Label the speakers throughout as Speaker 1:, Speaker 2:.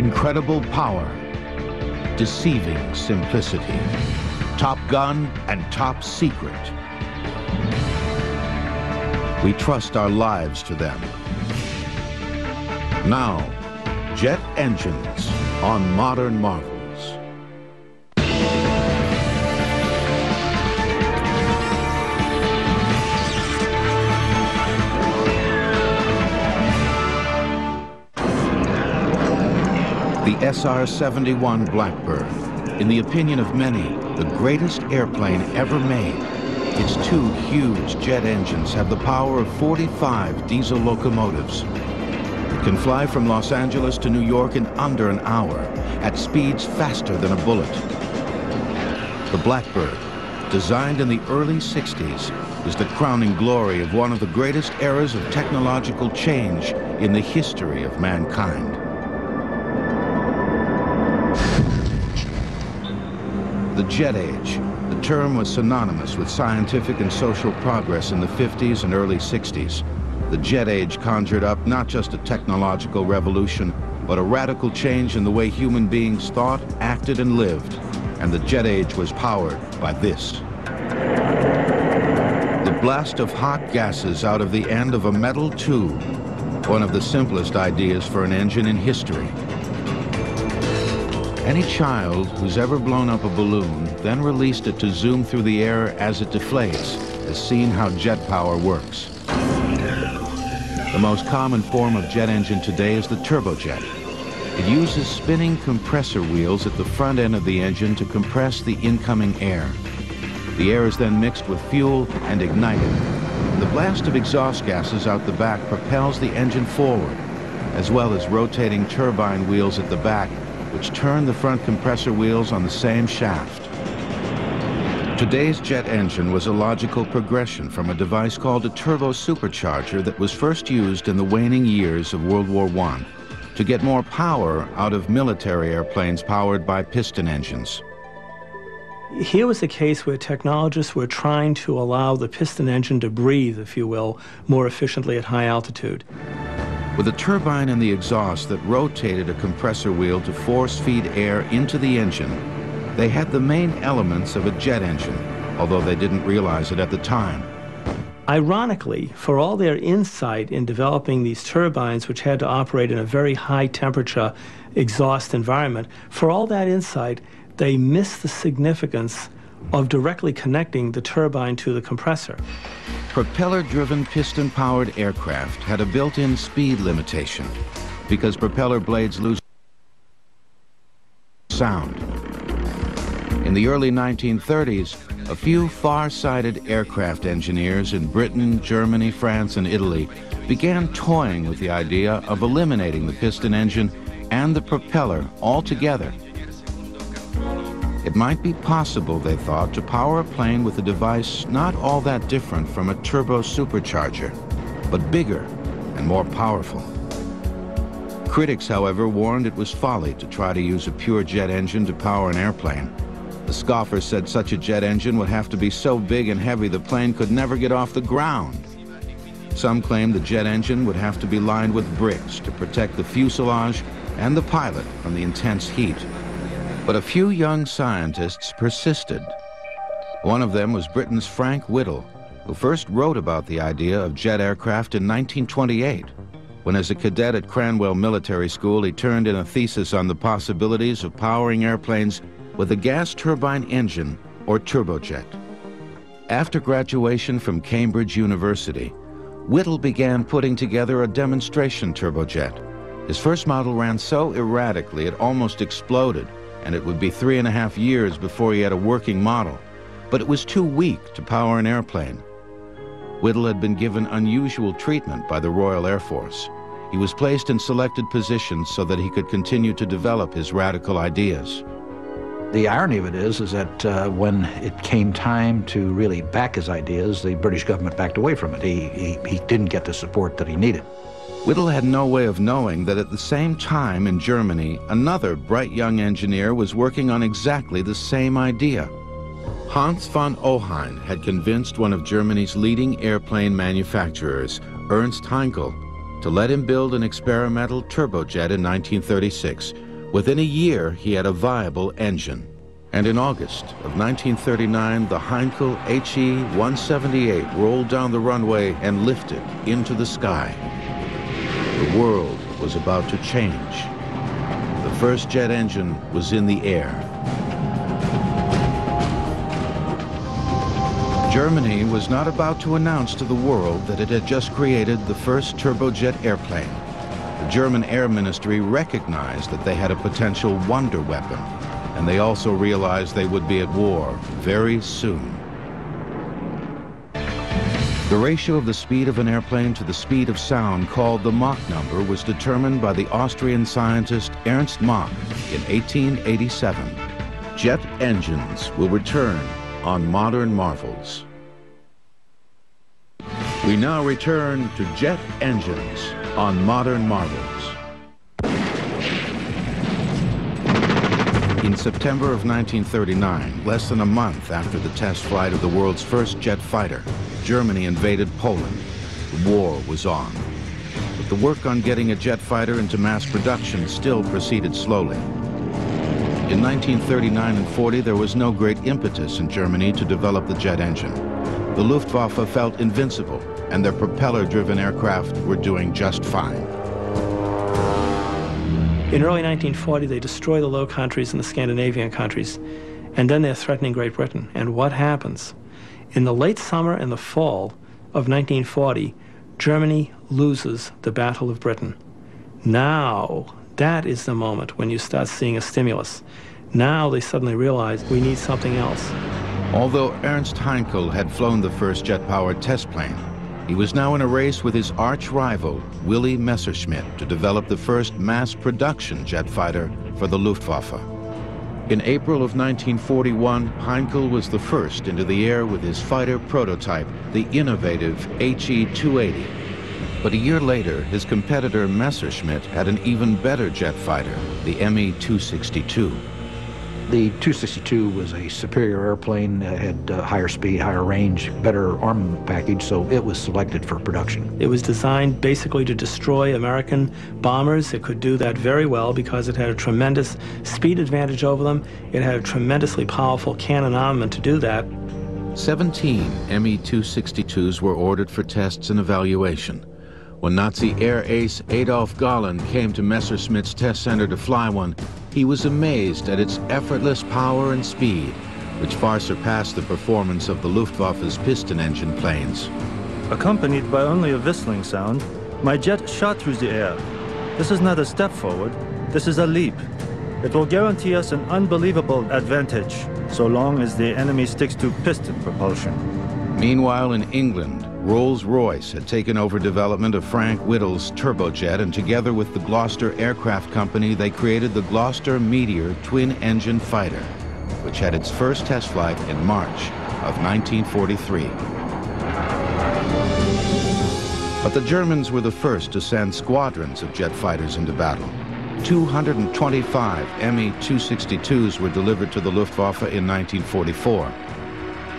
Speaker 1: Incredible power, deceiving simplicity, Top Gun and top secret. We trust our lives to them. Now, jet engines on Modern Marvels. The SR-71 Blackbird, in the opinion of many, the greatest airplane ever made. Its two huge jet engines have the power of 45 diesel locomotives. It can fly from Los Angeles to New York in under an hour, at speeds faster than a bullet. The Blackbird, designed in the early 60s, is the crowning glory of one of the greatest eras of technological change in the history of mankind. The jet age. The term was synonymous with scientific and social progress in the 50s and early 60s. The jet age conjured up not just a technological revolution, but a radical change in the way human beings thought, acted, and lived. And the jet age was powered by this. The blast of hot gases out of the end of a metal tube, one of the simplest ideas for an engine in history. Any child who's ever blown up a balloon, then released it to zoom through the air as it deflates, has seen how jet power works. The most common form of jet engine today is the turbojet. It uses spinning compressor wheels at the front end of the engine to compress the incoming air. The air is then mixed with fuel and ignited. The blast of exhaust gases out the back propels the engine forward, as well as rotating turbine wheels at the back, which turn the front compressor wheels on the same shaft. Today's jet engine was a logical progression from a device called a turbo supercharger that was first used in the waning years of World War I to get more power out of military airplanes powered by piston engines.
Speaker 2: Here was a case where technologists were trying to allow the piston engine to breathe, if you will, more efficiently at high altitude.
Speaker 1: With a turbine in the exhaust that rotated a compressor wheel to force-feed air into the engine, they had the main elements of a jet engine, although they didn't realize it at the time.
Speaker 2: Ironically, for all their insight in developing these turbines, which had to operate in a very high-temperature exhaust environment, for all that insight, they missed the significance of directly connecting the turbine to the compressor.
Speaker 1: Propeller-driven piston-powered aircraft had a built-in speed limitation because propeller blades lose sound. In the early 1930s, a few far-sighted aircraft engineers in Britain, Germany, France, and Italy began toying with the idea of eliminating the piston engine and the propeller altogether. It might be possible, they thought, to power a plane with a device not all that different from a turbo supercharger, but bigger and more powerful. Critics, however, warned it was folly to try to use a pure jet engine to power an airplane. The scoffers said such a jet engine would have to be so big and heavy the plane could never get off the ground. Some claimed the jet engine would have to be lined with bricks to protect the fuselage and the pilot from the intense heat. But a few young scientists persisted. One of them was Britain's Frank Whittle, who first wrote about the idea of jet aircraft in 1928, when as a cadet at Cranwell Military School he turned in a thesis on the possibilities of powering airplanes with a gas turbine engine or turbojet. After graduation from Cambridge University, Whittle began putting together a demonstration turbojet. His first model ran so erratically it almost exploded, and it would be 3.5 years before he had a working model. But it was too weak to power an airplane. Whittle had been given unusual treatment by the Royal Air Force. He was placed in selected positions so that he could continue to develop his radical ideas.
Speaker 3: The irony of it is that when it came time to really back his ideas, the British government backed away from it. He didn't get the support that he needed.
Speaker 1: Whittle had no way of knowing that at the same time in Germany, another bright young engineer was working on exactly the same idea. Hans von Ohain had convinced one of Germany's leading airplane manufacturers, Ernst Heinkel, to let him build an experimental turbojet in 1936, Within a year, he had a viable engine. And in August of 1939, the Heinkel HE-178 rolled down the runway and lifted into the sky. The world was about to change. The first jet engine was in the air. Germany was not about to announce to the world that it had just created the first turbojet airplane. The German Air Ministry recognized that they had a potential wonder weapon, and they also realized they would be at war very soon. The ratio of the speed of an airplane to the speed of sound, called the Mach number, was determined by the Austrian scientist Ernst Mach in 1887. Jet engines will return on Modern Marvels. We now return to jet engines on Modern Marvels. In September of 1939, less than a month after the test flight of the world's first jet fighter, Germany invaded Poland. The war was on. But the work on getting a jet fighter into mass production still proceeded slowly. In 1939 and 40, there was no great impetus in Germany to develop the jet engine. The Luftwaffe felt invincible, and their propeller-driven aircraft were doing just fine.
Speaker 2: In early 1940, they destroy the Low Countries and the Scandinavian countries, and then they're threatening Great Britain. And what happens? In the late summer and the fall of 1940, Germany loses the Battle of Britain. Now, that is the moment when you start seeing a stimulus. Now they suddenly realize we need something else.
Speaker 1: Although Ernst Heinkel had flown the first jet-powered test plane, he was now in a race with his arch-rival, Willy Messerschmitt, to develop the first mass-production jet fighter for the Luftwaffe. In April of 1941, Heinkel was the first into the air with his fighter prototype, the innovative HE-280. But a year later, his competitor Messerschmitt had an even better jet fighter, the Me-262.
Speaker 3: The 262 was a superior airplane, had higher speed, higher range, better armament package, so it was selected for production.
Speaker 2: It was designed basically to destroy American bombers. It could do that very well because it had a tremendous speed advantage over them. It had a tremendously powerful cannon armament to do that.
Speaker 1: 17 Me-262s were ordered for tests and evaluation. When Nazi air ace Adolf Galland came to Messerschmitt's test center to fly one, he was amazed at its effortless power and speed, which far surpassed the performance of the Luftwaffe's piston engine planes.
Speaker 4: Accompanied by only a whistling sound, my jet shot through the air. This is not a step forward, this is a leap. It will guarantee us an unbelievable advantage, so long as the enemy sticks to piston propulsion.
Speaker 1: Meanwhile, in England, Rolls-Royce had taken over development of Frank Whittle's turbojet, and together with the Gloucester Aircraft Company, they created the Gloucester Meteor twin-engine fighter, which had its first test flight in March of 1943. But the Germans were the first to send squadrons of jet fighters into battle. 225 Me-262s were delivered to the Luftwaffe in 1944.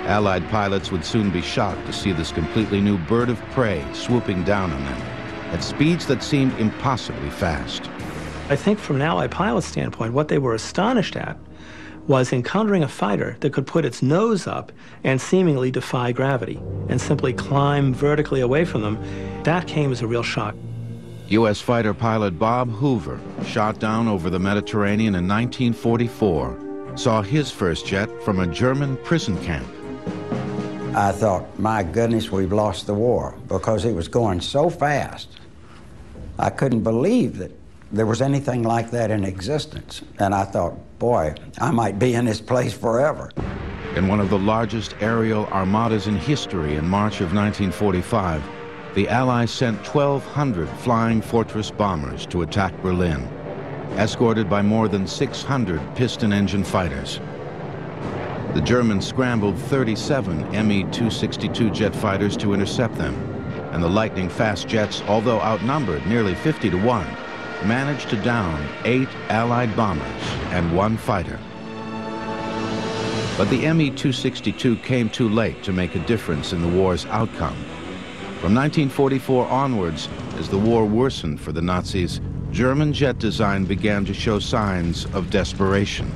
Speaker 1: Allied pilots would soon be shocked to see this completely new bird of prey swooping down on them at speeds that seemed impossibly fast.
Speaker 2: I think from an Allied pilot standpoint, what they were astonished at was encountering a fighter that could put its nose up and seemingly defy gravity and simply climb vertically away from them. That came as a real shock.
Speaker 1: U.S. fighter pilot Bob Hoover, shot down over the Mediterranean in 1944, saw his first jet from a German prison camp.
Speaker 5: I thought, my goodness, we've lost the war, because it was going so fast. I couldn't believe that there was anything like that in existence. And I thought, boy, I might be in this place forever.
Speaker 1: In one of the largest aerial armadas in history in March of 1945, the Allies sent 1,200 Flying Fortress bombers to attack Berlin, escorted by more than 600 piston engine fighters. The Germans scrambled 37 Me-262 jet fighters to intercept them, and the lightning-fast jets, although outnumbered nearly 50-1, managed to down 8 Allied bombers and 1 fighter. But the Me-262 came too late to make a difference in the war's outcome. From 1944 onwards, as the war worsened for the Nazis, German jet design began to show signs of desperation.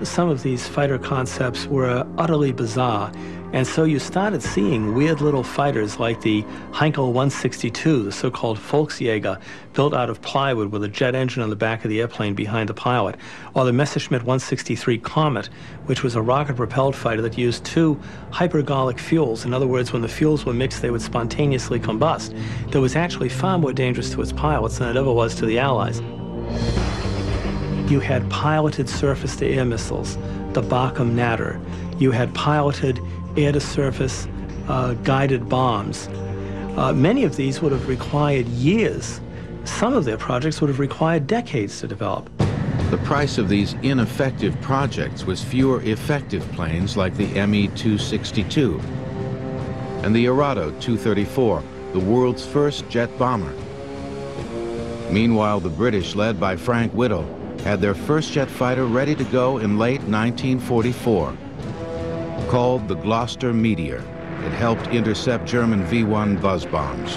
Speaker 2: Some of these fighter concepts were utterly bizarre, and so you started seeing weird little fighters like the Heinkel 162, the so-called Volksjäger, built out of plywood with a jet engine on the back of the airplane behind the pilot, or the Messerschmitt 163 Comet, which was a rocket-propelled fighter that used two hypergolic fuels. In other words, when the fuels were mixed, they would spontaneously combust. That was actually far more dangerous to its pilots than it ever was to the Allies. You had piloted surface-to-air missiles, the Bacham Natter. You had piloted air-to-surface guided bombs. Many of these would have required years. Some of their projects would have required decades to develop.
Speaker 1: The price of these ineffective projects was fewer effective planes like the Me-262 and the Arado 234, the world's first jet bomber. Meanwhile, the British, led by Frank Whittle, had their first jet fighter ready to go in late 1944. Called the Gloster Meteor, it helped intercept German V-1 buzz bombs,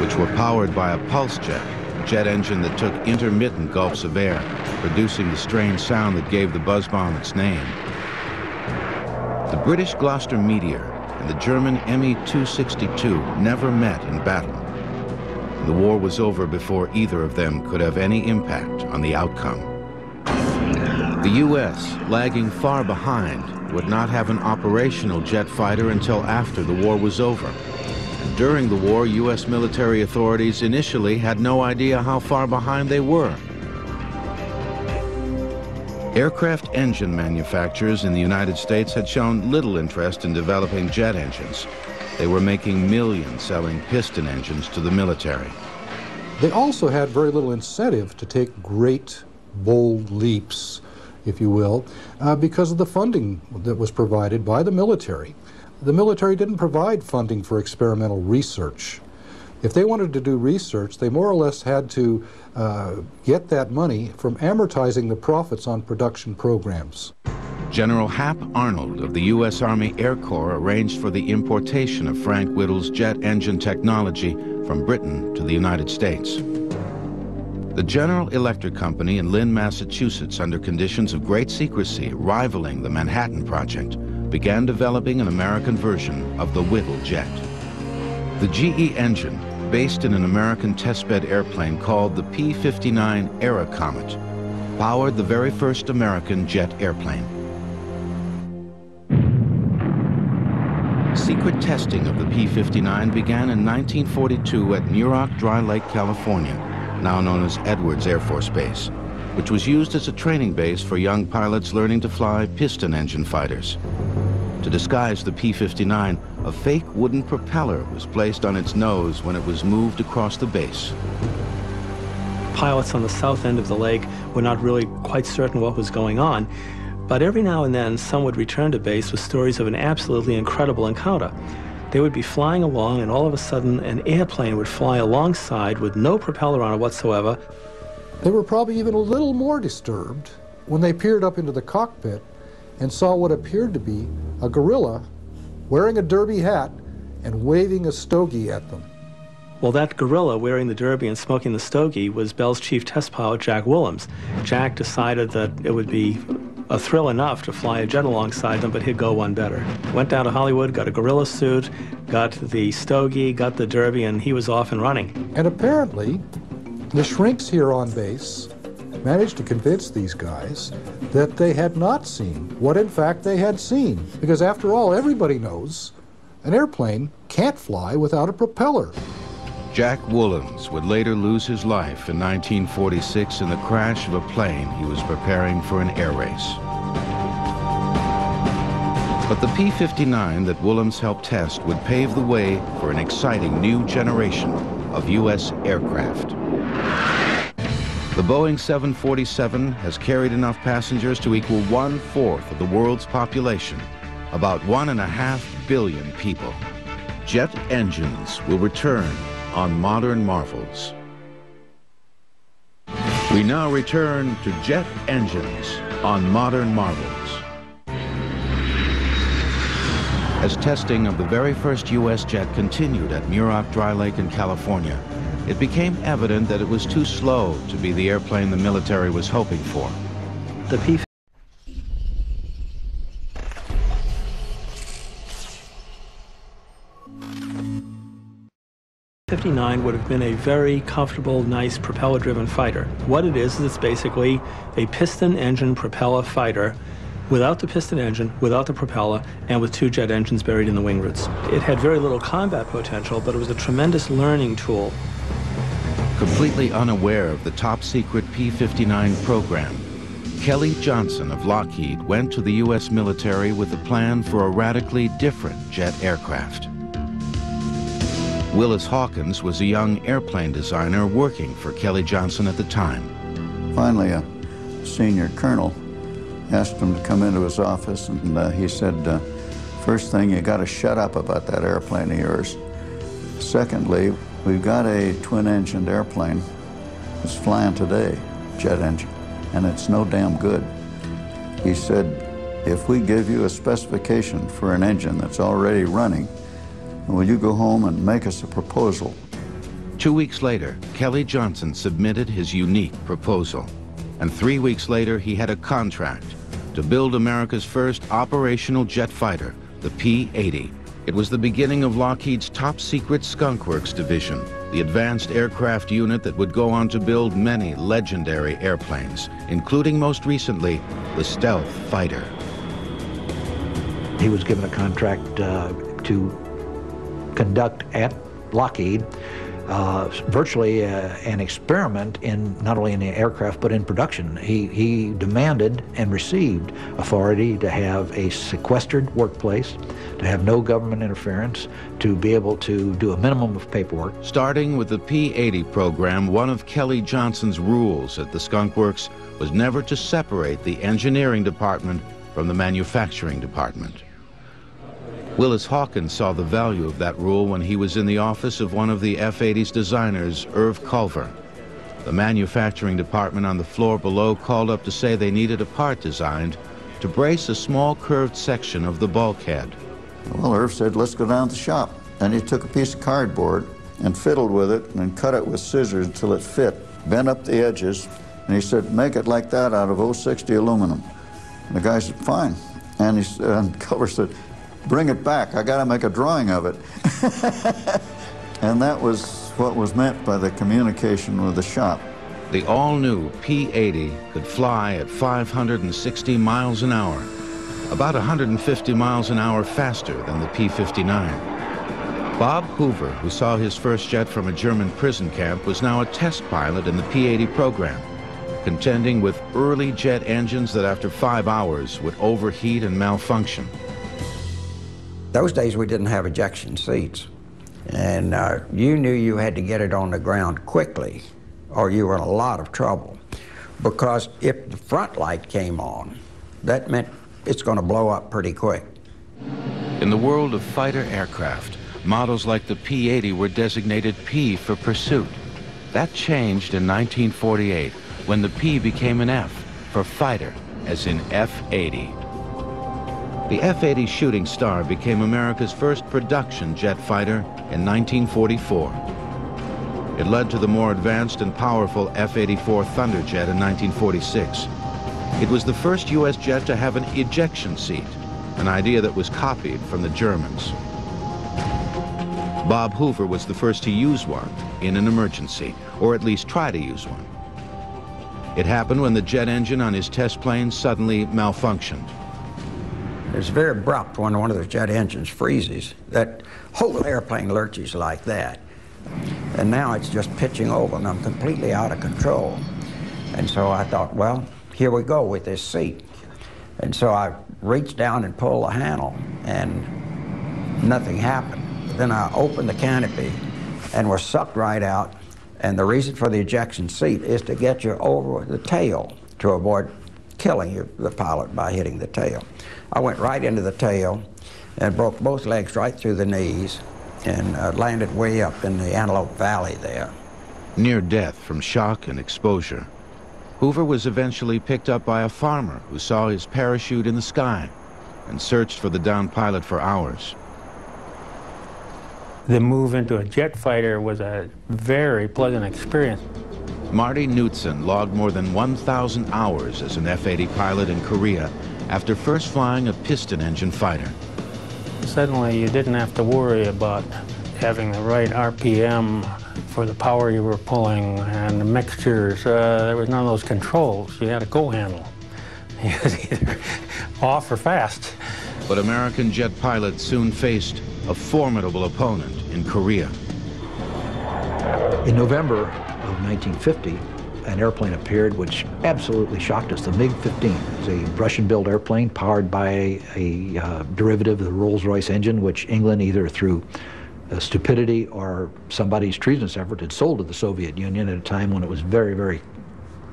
Speaker 1: which were powered by a pulse jet, a jet engine that took intermittent gulps of air, producing the strange sound that gave the buzz bomb its name. The British Gloster Meteor and the German Me-262 never met in battle. The war was over before either of them could have any impact on the outcome. The U.S., lagging far behind, would not have an operational jet fighter until after the war was over. And during the war, U.S. military authorities initially had no idea how far behind they were. Aircraft engine manufacturers in the United States had shown little interest in developing jet engines. They were making millions selling piston engines to the military.
Speaker 6: They also had very little incentive to take great, bold leaps, if you will, because of the funding that was provided by the military. The military didn't provide funding for experimental research. If they wanted to do research, they more or less had to get that money from amortizing the profits on production programs.
Speaker 1: General Hap Arnold of the U.S. Army Air Corps arranged for the importation of Frank Whittle's jet engine technology from Britain to the United States. The General Electric Company in Lynn, Massachusetts, under conditions of great secrecy rivaling the Manhattan Project, began developing an American version of the Whittle jet. The GE engine, based in an American testbed airplane called the P-59 Aerocomet, powered the very first American jet airplane. Secret testing of the P-59 began in 1942 at Muroc Dry Lake, California, now known as Edwards Air Force Base, which was used as a training base for young pilots learning to fly piston engine fighters. To disguise the P-59, a fake wooden propeller was placed on its nose when it was moved across the base.
Speaker 2: Pilots on the south end of the lake were not really quite certain what was going on, but every now and then some would return to base with stories of an absolutely incredible encounter. They would be flying along and all of a sudden an airplane would fly alongside with no propeller on it whatsoever.
Speaker 6: They were probably even a little more disturbed when they peered up into the cockpit and saw what appeared to be a gorilla wearing a derby hat and waving a stogie at them.
Speaker 2: Well, that gorilla wearing the derby and smoking the stogie was Bell's chief test pilot, Jack Willems. Jack decided that it would be a thrill enough to fly a jet alongside them, but he'd go one better. Went down to Hollywood, got a gorilla suit, got the stogie, got the derby, and he was off and running.
Speaker 6: And apparently, the shrinks here on base managed to convince these guys that they had not seen what in fact they had seen. Because after all, everybody knows an airplane can't fly without a propeller.
Speaker 1: Jack Willems would later lose his life in 1946 in the crash of a plane he was preparing for an air race. But the P-59 that Willems helped test would pave the way for an exciting new generation of U.S. aircraft. The Boeing 747 has carried enough passengers to equal 1/4 of the world's population, about 1.5 billion people. Jet engines will return on Modern Marvels. We now return to jet engines on Modern Marvels. As testing of the very first U.S. jet continued at Muroc Dry Lake in California, it became evident that it was too slow to be the airplane the military was hoping for.
Speaker 2: The P-59 would have been a very comfortable, nice propeller-driven fighter. What it is it's basically a piston engine propeller fighter without the piston engine, without the propeller, and with two jet engines buried in the wing roots. It had very little combat potential, but it was a tremendous learning tool.
Speaker 1: Completely unaware of the top-secret P-59 program, Kelly Johnson of Lockheed went to the U.S. military with a plan for a radically different jet aircraft. Willis Hawkins was a young airplane designer working for Kelly Johnson at the time.
Speaker 7: Finally, a senior colonel asked him to come into his office, and he said, first thing, you got to shut up about that airplane of yours. Secondly, we've got a twin-engined airplane that's flying today, jet engine, and it's no damn good. He said, if we give you a specification for an engine that's already running, will you go home and make us a proposal?
Speaker 1: 2 weeks later, Kelly Johnson submitted his unique proposal. And 3 weeks later, he had a contract to build America's first operational jet fighter, the P-80. It was the beginning of Lockheed's top-secret Skunk Works division, the advanced aircraft unit that would go on to build many legendary airplanes, including most recently, the Stealth Fighter.
Speaker 3: He was given a contract to conduct at Lockheed virtually an experiment in not only in the aircraft but in production. He demanded and received authority to have a sequestered workplace, to have no government interference, to be able to do a minimum of paperwork.
Speaker 1: Starting with the P-80 program, one of Kelly Johnson's rules at the Skunk Works was never to separate the engineering department from the manufacturing department. Willis Hawkins saw the value of that rule when he was in the office of one of the F-80's designers, Irv Culver. The manufacturing department on the floor below called up to say they needed a part designed to brace a small curved section of the bulkhead.
Speaker 7: Well, Irv said, let's go down to the shop. And he took a piece of cardboard and fiddled with it and cut it with scissors until it fit, bent up the edges, and he said, make it like that out of 060 aluminum. And the guy said, fine. And Culver said, bring it back, I gotta make a drawing of it. And that was what was meant by the communication with the shop.
Speaker 1: The all-new P-80 could fly at 560 miles an hour, about 150 miles an hour faster than the P-59. Bob Hoover, who saw his first jet from a German prison camp, was now a test pilot in the P-80 program, contending with early jet engines that after 5 hours would overheat and malfunction.
Speaker 5: Those days we didn't have ejection seats, and you knew you had to get it on the ground quickly or you were in a lot of trouble, because if the front light came on, that meant it's going to blow up pretty quick.
Speaker 1: In the world of fighter aircraft, models like the P-80 were designated P for pursuit. That changed in 1948 when the P became an F for fighter, as in F-80. The F-80 Shooting Star became America's first production jet fighter in 1944. It led to the more advanced and powerful F-84 Thunderjet in 1946. It was the first U.S. jet to have an ejection seat, an idea that was copied from the Germans. Bob Hoover was the first to use one in an emergency, or at least try to use one. It happened when the jet engine on his test plane suddenly malfunctioned.
Speaker 5: It's very abrupt when one of the jet engines freezes. That whole airplane lurches like that. And now it's just pitching over and I'm completely out of control. And so I thought, well, here we go with this seat. And so I reached down and pulled the handle and nothing happened. Then I opened the canopy and was sucked right out. And the reason for the ejection seat is to get you over the tail to avoid killing the pilot by hitting the tail. I went right into the tail and broke both legs right through the knees and landed way up in the Antelope Valley there.
Speaker 1: Near death from shock and exposure. Hoover was eventually picked up by a farmer who saw his parachute in the sky and searched for the downed pilot for hours.
Speaker 8: The move into a jet fighter was a very pleasant experience.
Speaker 1: Marty Knudsen logged more than 1,000 hours as an F-80 pilot in Korea after first flying a piston engine fighter.
Speaker 8: Suddenly you didn't have to worry about having the right RPM for the power you were pulling and the mixtures. There was none of those controls. You had a go handle. It was either off or fast.
Speaker 1: But American jet pilots soon faced a formidable opponent in Korea.
Speaker 3: In November of 1950, an airplane appeared which absolutely shocked us, the MiG-15. It was a Russian-built airplane powered by a derivative of the Rolls-Royce engine, which England, either through stupidity or somebody's treasonous effort, had sold to the Soviet Union at a time when it was very, very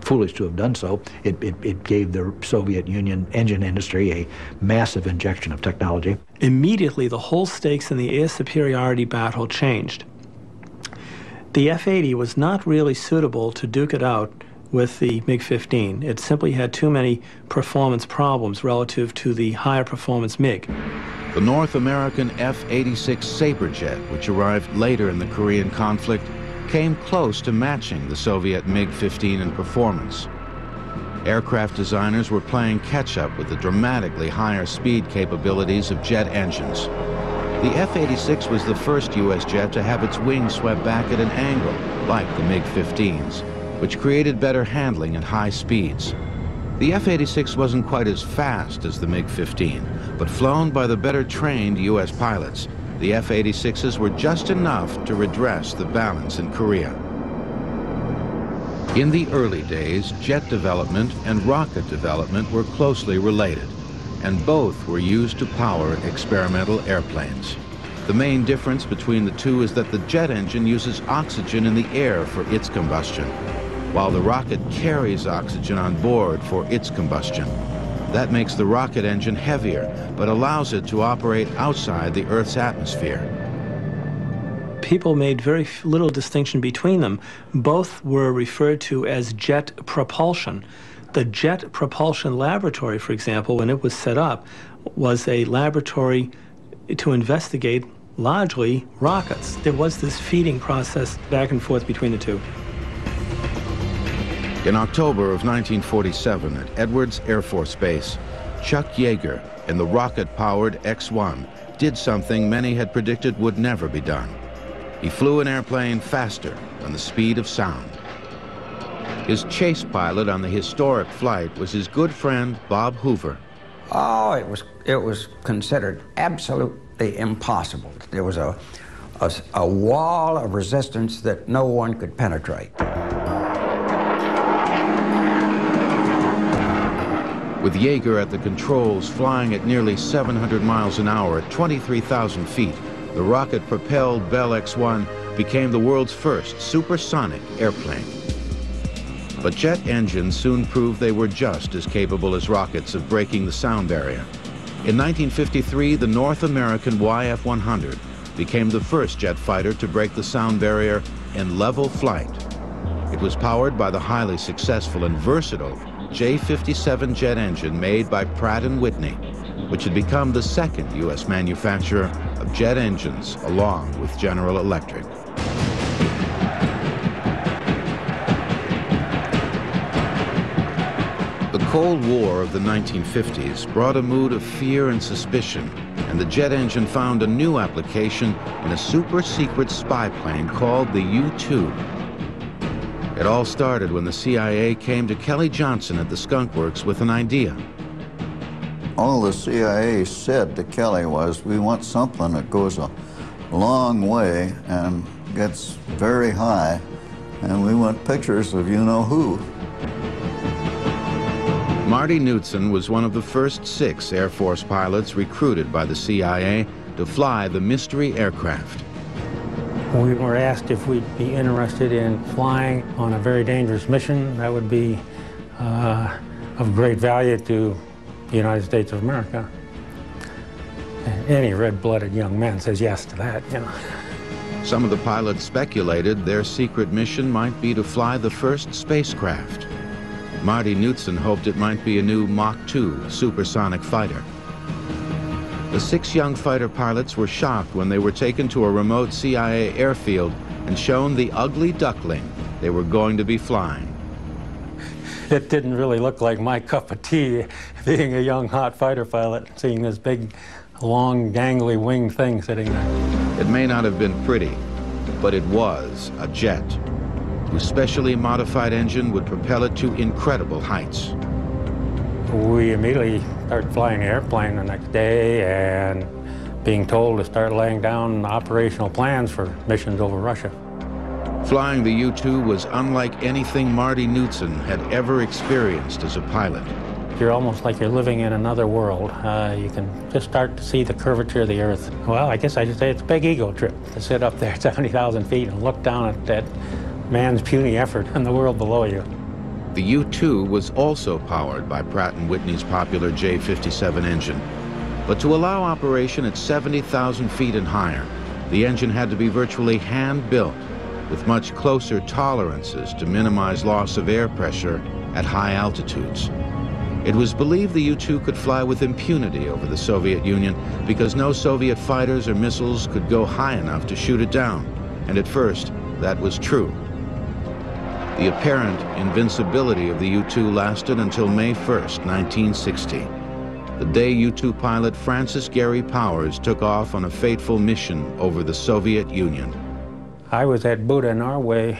Speaker 3: foolish to have done so. It gave the Soviet Union engine industry a massive injection of technology.
Speaker 2: Immediately, the whole stakes in the air superiority battle changed. The F-80 was not really suitable to duke it out with the MiG-15. It simply had too many performance problems relative to the higher performance MiG.
Speaker 1: The North American F-86 Saberjet, which arrived later in the Korean conflict, came close to matching the Soviet MiG-15 in performance. Aircraft designers were playing catch-up with the dramatically higher speed capabilities of jet engines. The F-86 was the first U.S. jet to have its wings swept back at an angle, like the MiG-15s, which created better handling at high speeds. The F-86 wasn't quite as fast as the MiG-15, but flown by the better-trained U.S. pilots, the F-86s were just enough to redress the balance in Korea. In the early days, jet development and rocket development were closely related, and both were used to power experimental airplanes. The main difference between the two is that the jet engine uses oxygen in the air for its combustion, while the rocket carries oxygen on board for its combustion. That makes the rocket engine heavier, but allows it to operate outside the Earth's atmosphere.
Speaker 2: People made very little distinction between them. Both were referred to as jet propulsion. The Jet Propulsion Laboratory, for example, when it was set up, was a laboratory to investigate largely rockets. There was this feeding process back and forth between the two.
Speaker 1: In October of 1947 at Edwards Air Force Base, Chuck Yeager and the rocket-powered X-1 did something many had predicted would never be done. He flew an airplane faster than the speed of sound. His chase pilot on the historic flight was his good friend, Bob Hoover.
Speaker 5: Oh, it was considered absolutely impossible. There was a wall of resistance that no one could penetrate.
Speaker 1: With Yeager at the controls flying at nearly 700 miles an hour at 23,000 feet, the rocket-propelled Bell X-1 became the world's first supersonic airplane. But jet engines soon proved they were just as capable as rockets of breaking the sound barrier. In 1953, the North American YF-100 became the first jet fighter to break the sound barrier in level flight. It was powered by the highly successful and versatile J-57 jet engine made by Pratt & Whitney, which had become the second U.S. manufacturer of jet engines along with General Electric. The Cold War of the 1950s brought a mood of fear and suspicion, and the jet engine found a new application in a super-secret spy plane called the U-2. It all started when the CIA came to Kelly Johnson at the Skunk Works with an idea.
Speaker 7: All the CIA said to Kelly was, we want something that goes a long way and gets very high, and we want pictures of you-know-who.
Speaker 1: Marty Knudsen was one of the first 6 Air Force pilots recruited by the CIA to fly the mystery aircraft.
Speaker 8: We were asked if we'd be interested in flying on a very dangerous mission that would be of great value to the United States of America. And any red-blooded young man says yes to that, you know.
Speaker 1: Some of the pilots speculated their secret mission might be to fly the first spacecraft. Marty Knudsen hoped it might be a new Mach 2 supersonic fighter. The 6 young fighter pilots were shocked when they were taken to a remote CIA airfield and shown the ugly duckling they were going to be flying.
Speaker 8: It didn't really look like my cup of tea, being a young hot fighter pilot, seeing this big, long, gangly wing thing sitting there.
Speaker 1: It may not have been pretty, but it was a jet, whose specially modified engine would propel it to incredible heights.
Speaker 8: We immediately started flying the airplane the next day and being told to start laying down operational plans for missions over Russia.
Speaker 1: Flying the U-2 was unlike anything Marty Knudsen had ever experienced as a pilot.
Speaker 8: You're almost like you're living in another world. You can just start to see the curvature of the Earth. Well, I guess I should say it's a big ego trip to sit up there at 70,000 feet and look down at that man's puny effort and the world below you.
Speaker 1: The U-2 was also powered by Pratt & Whitney's popular J57 engine. But to allow operation at 70,000 feet and higher, the engine had to be virtually hand-built, with much closer tolerances to minimize loss of air pressure at high altitudes. It was believed the U-2 could fly with impunity over the Soviet Union because no Soviet fighters or missiles could go high enough to shoot it down, and at first, that was true. The apparent invincibility of the U-2 lasted until May 1st, 1960, the day U-2 pilot Francis Gary Powers took off on a fateful mission over the Soviet Union.
Speaker 8: I was at Buda, Norway,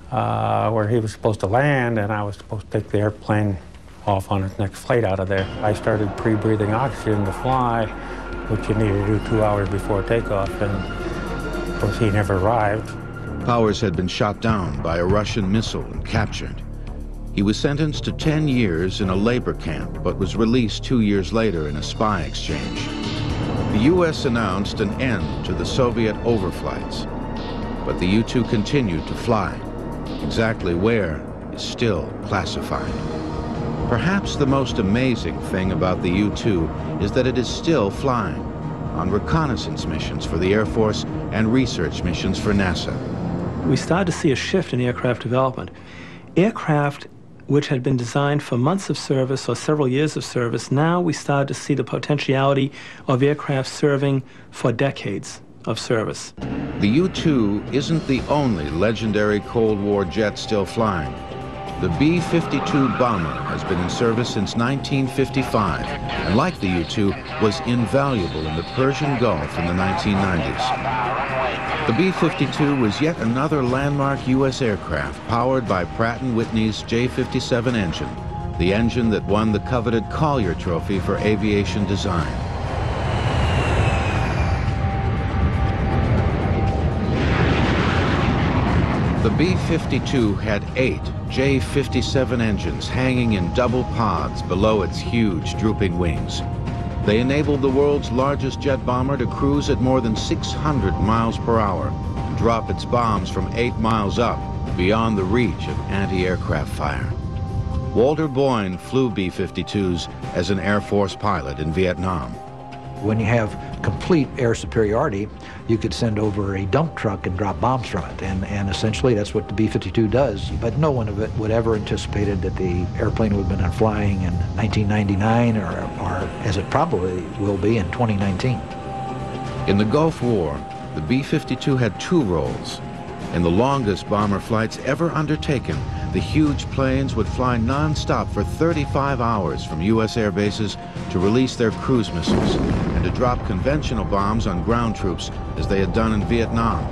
Speaker 8: where he was supposed to land, and I was supposed to take the airplane off on its next flight out of there. I started pre-breathing oxygen to fly, which you needed to do 2 hours before takeoff, and of course he never arrived.
Speaker 1: Powers had been shot down by a Russian missile and captured. He was sentenced to 10 years in a labor camp, but was released 2 years later in a spy exchange. The U.S. announced an end to the Soviet overflights, but the U-2 continued to fly. Exactly where is still classified. Perhaps the most amazing thing about the U-2 is that it is still flying on reconnaissance missions for the Air Force and research missions for NASA.
Speaker 2: We started to see a shift in aircraft development. Aircraft which had been designed for months of service or several years of service, now we started to see the potentiality of aircraft serving for decades of service.
Speaker 1: The U-2 isn't the only legendary Cold War jet still flying. The B-52 bomber has been in service since 1955, and like the U-2, was invaluable in the Persian Gulf in the 1990s. The B-52 was yet another landmark U.S. aircraft powered by Pratt & Whitney's J57 engine, the engine that won the coveted Collier Trophy for aviation design. The B-52 had 8 J57 engines hanging in double pods below its huge drooping wings. They enabled the world's largest jet bomber to cruise at more than 600 miles per hour and drop its bombs from 8 miles up, beyond the reach of anti-aircraft fire. Walter Boyne flew B-52s as an Air Force pilot in Vietnam.
Speaker 3: When you have complete air superiority, you could send over a dump truck and drop bombs from it, and essentially that's what the B-52 does. But no one of it would ever anticipated that the airplane would have been flying in 1999 or as it probably will be in 2019.
Speaker 1: In the Gulf War, the B-52 had 2 roles. In the longest bomber flights ever undertaken, the huge planes would fly non-stop for 35 hours from U.S. air bases to release their cruise missiles and to drop conventional bombs on ground troops as they had done in Vietnam.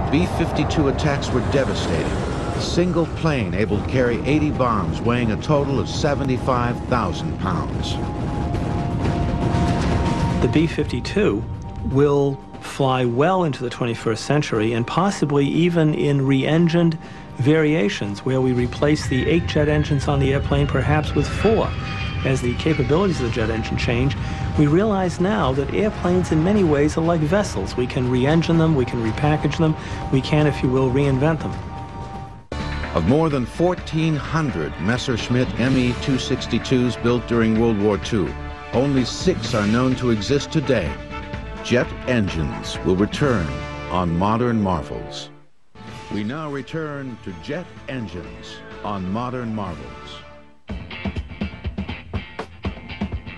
Speaker 1: B-52 attacks were devastating. A single plane able to carry 80 bombs weighing a total of 75,000 pounds.
Speaker 2: The B-52 will fly well into the 21st century and possibly even in re-engined variations where we replace the 8 jet engines on the airplane perhaps with 4. As the capabilities of the jet engine change, we realize now that airplanes in many ways are like vessels. We can re-engine them, we can repackage them, we can, if you will, reinvent them.
Speaker 1: Of more than 1,400 Messerschmitt Me-262s built during World War II, only 6 are known to exist today. Jet engines will return on Modern Marvels. We now return to jet engines on Modern Marvels.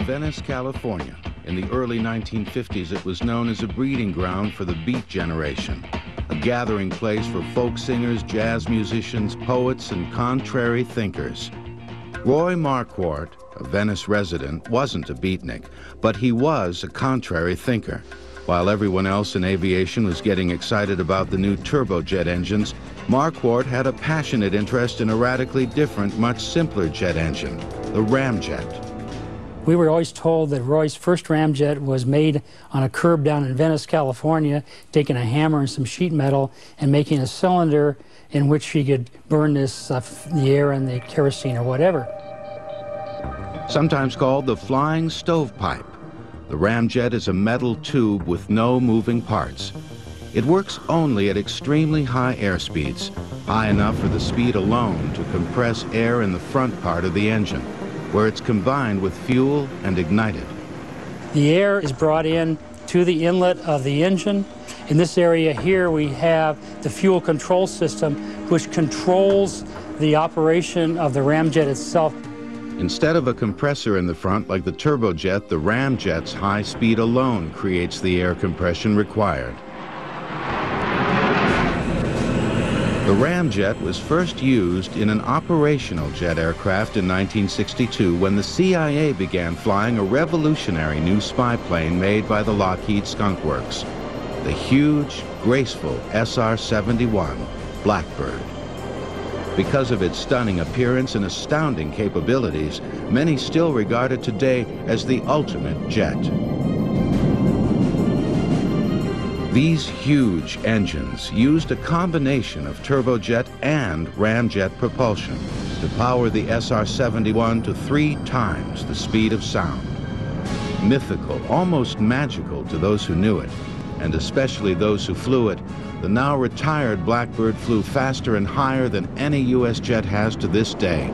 Speaker 1: Venice, California, In the early 1950s, it was known as a breeding ground for the Beat Generation, a gathering place for folk singers, jazz musicians, poets, and contrary thinkers. Roy Marquardt, a Venice resident, wasn't a beatnik, but he was a contrary thinker. While everyone else in aviation was getting excited about the new turbojet engines, Marquardt had a passionate interest in a radically different, much simpler jet engine, the ramjet.
Speaker 9: We were always told that Roy's first ramjet was made on a curb down in Venice, California, taking a hammer and some sheet metal and making a cylinder in which he could burn this the air and the kerosene or whatever.
Speaker 1: Sometimes called the flying stovepipe, the ramjet is a metal tube with no moving parts. It works only at extremely high air speeds, high enough for the speed alone to compress air in the front part of the engine, where it's combined with fuel and ignited.
Speaker 9: The air is brought in to the inlet of the engine. In this area here, we have the fuel control system, which controls the operation of the ramjet itself.
Speaker 1: Instead of a compressor in the front like the turbojet, the ramjet's high speed alone creates the air compression required. The ramjet was first used in an operational jet aircraft in 1962 when the CIA began flying a revolutionary new spy plane made by the Lockheed Skunk Works, the huge, graceful SR-71 Blackbird. Because of its stunning appearance and astounding capabilities, many still regard it today as the ultimate jet. These huge engines used a combination of turbojet and ramjet propulsion to power the SR-71 to 3 times the speed of sound. Mythical, almost magical to those who knew it, and especially those who flew it, the now retired Blackbird flew faster and higher than any U.S. jet has to this day.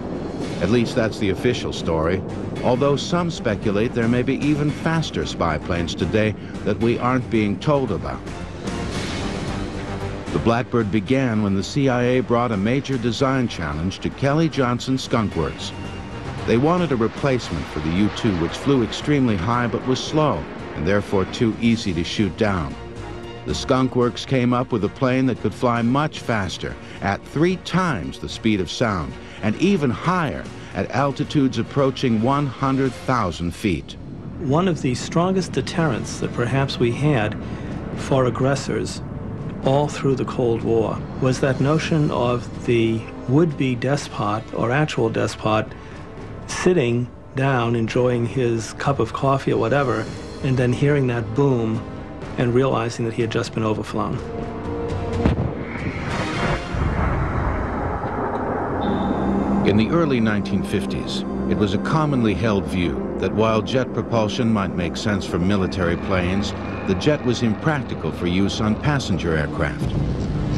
Speaker 1: At least that's the official story, although some speculate there may be even faster spy planes today that we aren't being told about. The Blackbird began when the CIA brought a major design challenge to Kelly Johnson Skunk Works. They wanted a replacement for the U-2, which flew extremely high but was slow and therefore too easy to shoot down. The Skunk Works came up with a plane that could fly much faster, at 3 times the speed of sound, and even higher at altitudes approaching 100,000 feet.
Speaker 2: One of the strongest deterrents that perhaps we had for aggressors all through the Cold War was that notion of the would-be despot or actual despot sitting down enjoying his cup of coffee or whatever, and then hearing that boom and realizing that he had just been overflown.
Speaker 1: In the early 1950s, it was a commonly held view that while jet propulsion might make sense for military planes, the jet was impractical for use on passenger aircraft.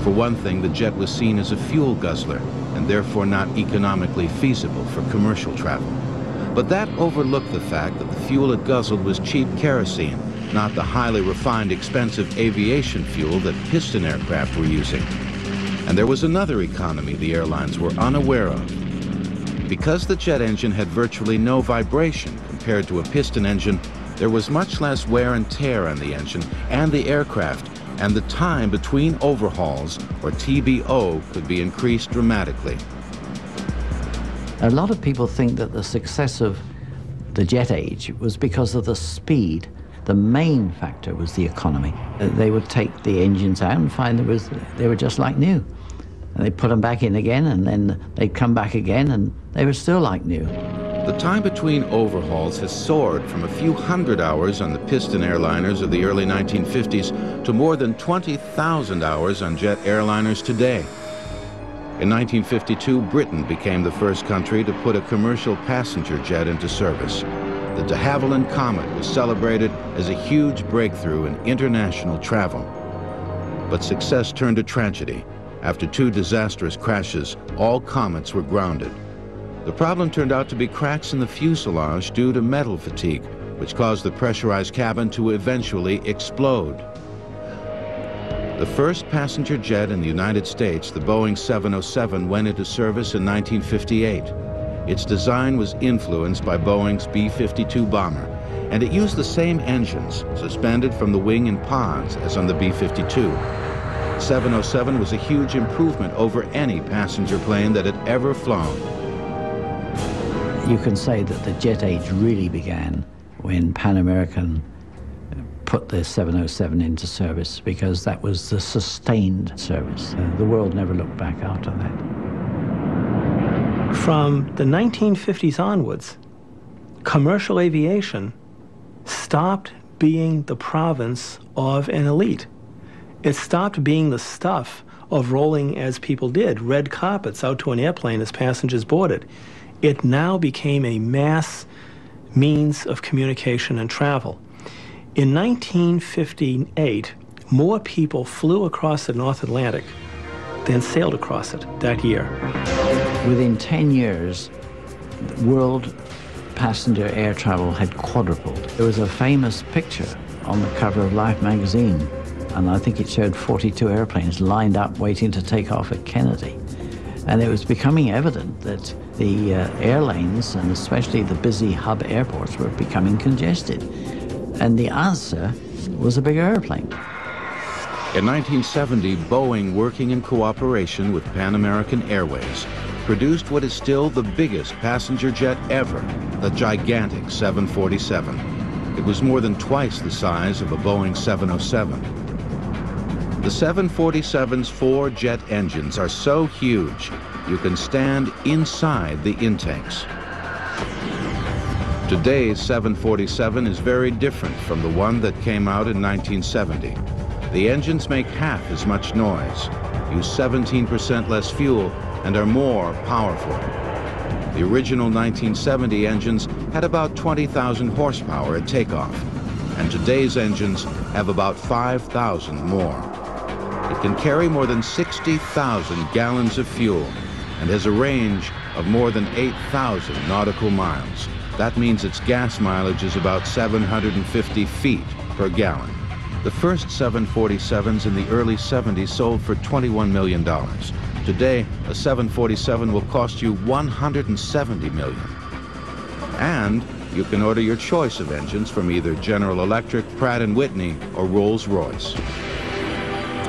Speaker 1: For one thing, the jet was seen as a fuel guzzler and therefore not economically feasible for commercial travel. But that overlooked the fact that the fuel it guzzled was cheap kerosene, not the highly refined, expensive aviation fuel that piston aircraft were using. And there was another economy the airlines were unaware of. Because the jet engine had virtually no vibration compared to a piston engine, there was much less wear and tear on the engine and the aircraft, and the time between overhauls, or TBO, could be increased dramatically.
Speaker 10: A lot of people think that the success of the jet age was because of the speed. The main factor was the economy. They would take the engines out and find they were just like new. And they'd put them back in again, and then they'd come back again, and they were still like new.
Speaker 1: The time between overhauls has soared from a few hundred hours on the piston airliners of the early 1950s to more than 20,000 hours on jet airliners today. In 1952, Britain became the first country to put a commercial passenger jet into service. The de Havilland Comet was celebrated as a huge breakthrough in international travel. But success turned to tragedy. After 2 disastrous crashes, all Comets were grounded. The problem turned out to be cracks in the fuselage due to metal fatigue, which caused the pressurized cabin to eventually explode. The first passenger jet in the United States, the Boeing 707, went into service in 1958. Its design was influenced by Boeing's B-52 bomber, and it used the same engines suspended from the wing in pods as on the B-52. 707 was a huge improvement over any passenger plane that had ever flown.
Speaker 10: You can say that the jet age really began when Pan American put the 707 into service, because that was the sustained service. The world never looked back after that.
Speaker 2: From the 1950s onwards, commercial aviation stopped being the province of an elite. It stopped being the stuff of rolling as people did, red carpets out to an airplane as passengers boarded. It now became a mass means of communication and travel. In 1958, more people flew across the North Atlantic than sailed across it that year.
Speaker 10: Within 10 years, world passenger air travel had quadrupled. There was a famous picture on the cover of Life magazine, and I think it showed 42 airplanes lined up waiting to take off at Kennedy. And it was becoming evident that the airlanes, and especially the busy hub airports, were becoming congested. And the answer was a bigger airplane.
Speaker 1: In 1970, Boeing, working in cooperation with Pan American Airways, produced what is still the biggest passenger jet ever, the gigantic 747. It was more than twice the size of a Boeing 707. The 747's 4 jet engines are so huge, you can stand inside the intakes. Today's 747 is very different from the one that came out in 1970. The engines make half as much noise, use 17% less fuel, and are more powerful. The original 1970 engines had about 20,000 horsepower at takeoff, and today's engines have about 5,000 more. It can carry more than 60,000 gallons of fuel and has a range of more than 8,000 nautical miles. That means its gas mileage is about 750 feet per gallon. The first 747s in the early 70s sold for $21 million. Today, a 747 will cost you $170 million. And you can order your choice of engines from either General Electric, Pratt & Whitney, or Rolls-Royce.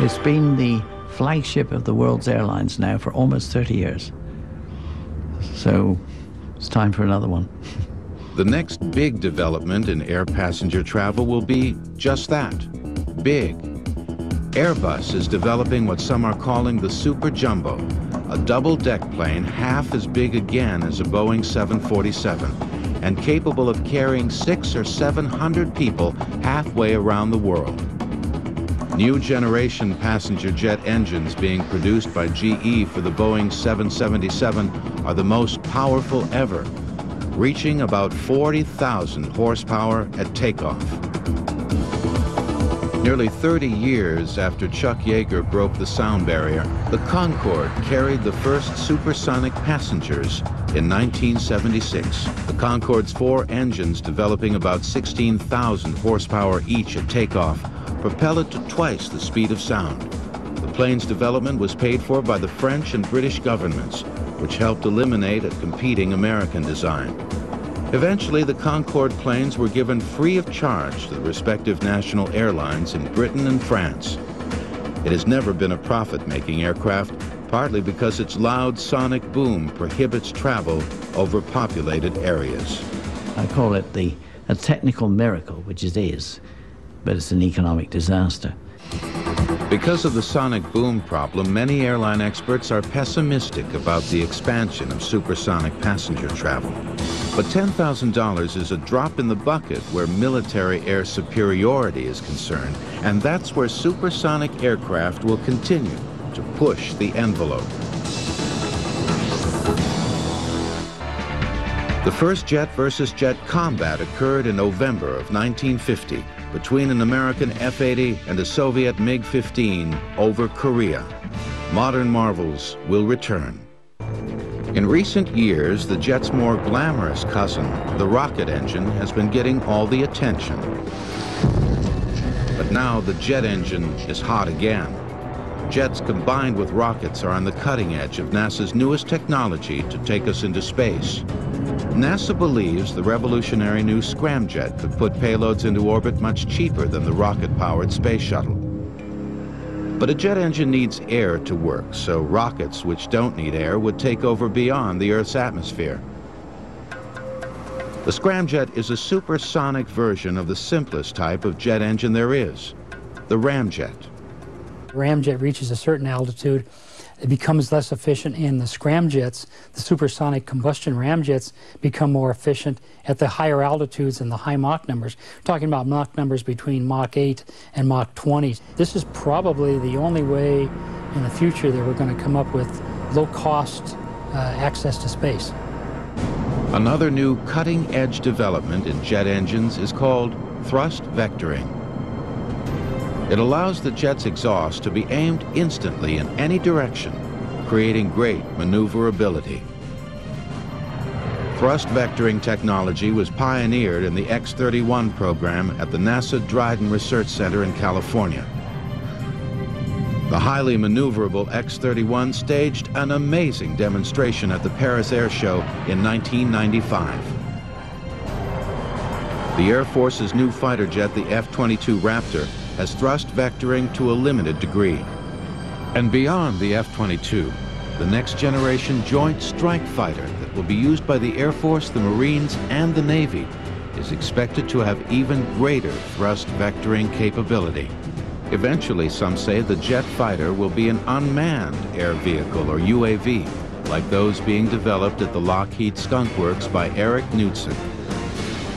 Speaker 10: It's been the flagship of the world's airlines now for almost 30 years. So it's time for another one.
Speaker 1: The next big development in air passenger travel will be just that, big. Airbus is developing what some are calling the Super Jumbo, a double-deck plane half as big again as a Boeing 747 and capable of carrying 600 or 700 people halfway around the world. New generation passenger jet engines being produced by GE for the Boeing 777 are the most powerful ever, reaching about 40,000 horsepower at takeoff. Nearly 30 years after Chuck Yeager broke the sound barrier, the Concorde carried the first supersonic passengers in 1976. The Concorde's 4 engines, developing about 16,000 horsepower each at takeoff, propel it to twice the speed of sound. The plane's development was paid for by the French and British governments, which helped eliminate a competing American design. Eventually, the Concorde planes were given free of charge to the respective national airlines in Britain and France. It has never been a profit-making aircraft, partly because its loud sonic boom prohibits travel over populated areas.
Speaker 10: I call it a technical miracle, which it is, but it's an economic disaster.
Speaker 1: Because of the sonic boom problem, many airline experts are pessimistic about the expansion of supersonic passenger travel. But $10,000 is a drop in the bucket where military air superiority is concerned, and that's where supersonic aircraft will continue to push the envelope. The first jet versus jet combat occurred in November of 1950 between an American F-80 and a Soviet MiG-15 over Korea. Modern marvels will return. In recent years, the jet's more glamorous cousin, the rocket engine, has been getting all the attention. But now the jet engine is hot again. Jets combined with rockets are on the cutting edge of NASA's newest technology to take us into space. NASA believes the revolutionary new scramjet could put payloads into orbit much cheaper than the rocket-powered space shuttle. But a jet engine needs air to work, so rockets which don't need air would take over beyond the Earth's atmosphere. The scramjet is a supersonic version of the simplest type of jet engine there is, the ramjet.
Speaker 9: Ramjet reaches a certain altitude, it becomes less efficient, and the scramjets, the supersonic combustion ramjets, become more efficient at the higher altitudes and the high Mach numbers. We're talking about Mach numbers between Mach 8 and Mach 20. This is probably the only way in the future that we're going to come up with low-cost access to space.
Speaker 1: Another new cutting-edge development in jet engines is called thrust vectoring. It allows the jet's exhaust to be aimed instantly in any direction, creating great maneuverability. Thrust vectoring technology was pioneered in the X-31 program at the NASA Dryden Research Center in California. The highly maneuverable X-31 staged an amazing demonstration at the Paris Air Show in 1995. The Air Force's new fighter jet, the F-22 Raptor, has thrust vectoring to a limited degree. And beyond the F-22, the next generation Joint Strike Fighter that will be used by the Air Force, the Marines, and the Navy is expected to have even greater thrust vectoring capability. Eventually, some say the jet fighter will be an unmanned air vehicle, or UAV, like those being developed at the Lockheed Skunk Works by Eric Knudsen.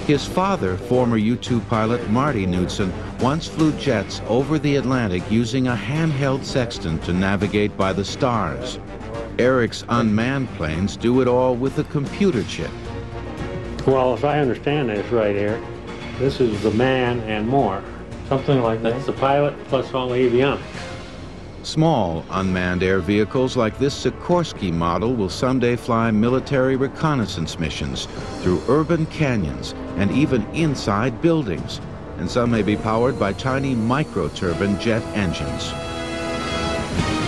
Speaker 1: His father, former U-2 pilot Marty Knudsen, once flew jets over the Atlantic using a handheld sextant to navigate by the stars. Eric's unmanned planes do it all with a computer chip.
Speaker 8: Well, if I understand this right, Eric, this is the man and more. Something like that. That's the pilot plus all the avionics.
Speaker 1: Small unmanned air vehicles like this Sikorsky model will someday fly military reconnaissance missions through urban canyons and even inside buildings, and some may be powered by tiny microturbine jet engines.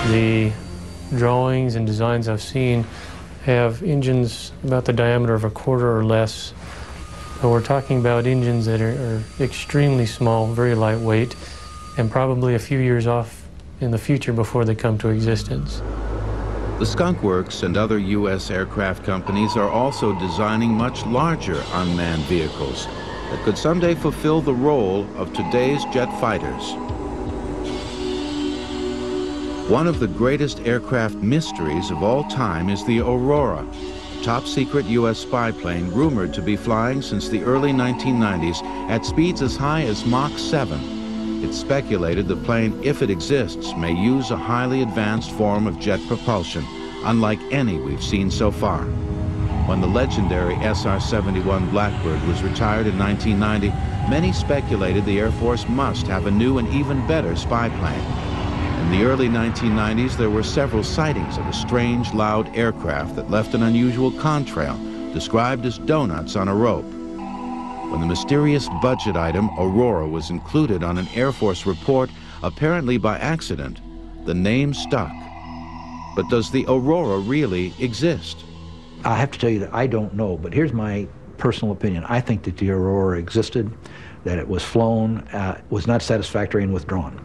Speaker 11: The drawings and designs I've seen have engines about the diameter of a quarter or less. So we're talking about engines that are extremely small, very lightweight, and probably a few years off in the future before they come to existence.
Speaker 1: The Skunk Works and other U.S. aircraft companies are also designing much larger unmanned vehicles that could someday fulfill the role of today's jet fighters. One of the greatest aircraft mysteries of all time is the Aurora, a top-secret U.S. spy plane rumored to be flying since the early 1990s at speeds as high as Mach 7. It's speculated the plane, if it exists, may use a highly advanced form of jet propulsion, unlike any we've seen so far. When the legendary SR-71 Blackbird was retired in 1990, many speculated the Air Force must have a new and even better spy plane. In the early 1990s, there were several sightings of a strange, loud aircraft that left an unusual contrail, described as donuts on a rope. When the mysterious budget item Aurora was included on an Air Force report, apparently by accident, the name stuck. But does the Aurora really exist?
Speaker 3: I have to tell you that I don't know, but here's my personal opinion. I think that the Aurora existed, that it was flown, was not satisfactory and withdrawn.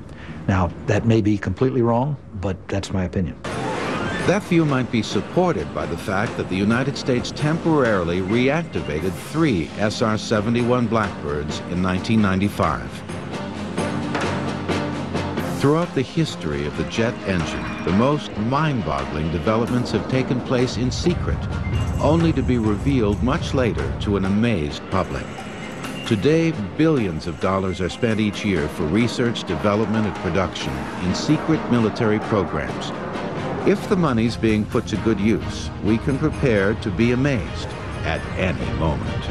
Speaker 3: Now, that may be completely wrong, but that's my opinion.
Speaker 1: That view might be supported by the fact that the United States temporarily reactivated 3 SR-71 Blackbirds in 1995. Throughout the history of the jet engine, the most mind-boggling developments have taken place in secret, only to be revealed much later to an amazed public. Today, billions of dollars are spent each year for research, development, and production in secret military programs. If the money's being put to good use, we can prepare to be amazed at any moment.